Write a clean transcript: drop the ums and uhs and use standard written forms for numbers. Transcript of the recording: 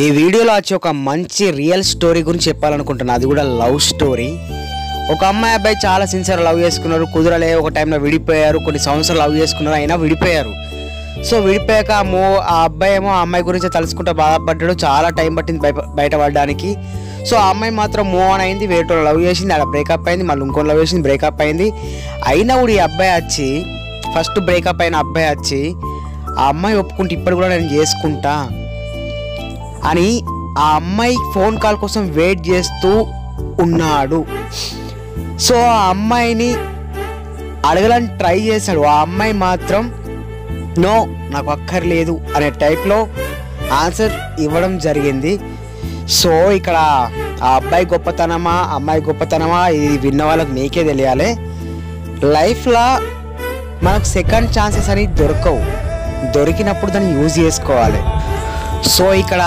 ఈ వీడియోలో వచ్చి ఒక మంచి రియల్ స్టోరీ గురించి చెప్పాలనుకుంటున్నా. అది కూడా లవ్ స్టోరీ. ఒక అమ్మాయి అబ్బాయి చాలా సిన్సియర్ లవ్ చేసుకున్నారు, కుదరలే. ఒక టైంలో విడిపోయారు, కొన్ని సంవత్సరాలు లవ్ చేసుకున్నారు, అయినా విడిపోయారు. సో విడిపోయాక ఆ అబ్బాయి ఏమో ఆ అమ్మాయి గురించి తలుచుకుంటూ బాధపడ్డాడు. చాలా టైం పట్టింది బయటపడడానికి. సో ఆ అమ్మాయి మాత్రం మూవ్ ఆన్ అయింది, వేరే లవ్ చేసింది, అక్కడ బ్రేకప్ అయింది, మళ్ళీ ఇంకో లవ్ చేసింది, బ్రేకప్ అయింది. అయినా కూడా ఈ అబ్బాయి వచ్చి ఫస్ట్ బ్రేకప్ అయిన అబ్బాయి వచ్చి ఆ అమ్మాయి ఒప్పుకుంటే ఇప్పుడు కూడా నేను చేసుకుంటా అని ఆ అమ్మాయి ఫోన్ కాల్ కోసం వెయిట్ చేస్తూ ఉన్నాడు. సో ఆ అమ్మాయిని అడగలని ట్రై చేశాడు. ఆ అమ్మాయి మాత్రం నో, నాకు అక్కర్లేదు అనే టైప్లో ఆన్సర్ ఇవ్వడం జరిగింది. సో ఇక్కడ ఆ అబ్బాయి గొప్పతనమా అమ్మాయి గొప్పతనమా ఇది విన్న వాళ్ళకి మీకే తెలియాలి. లైఫ్లో మనకు సెకండ్ ఛాన్సెస్ అని దొరకవు, దొరికినప్పుడు దాన్ని యూజ్ చేసుకోవాలి. సో ఇక్కడ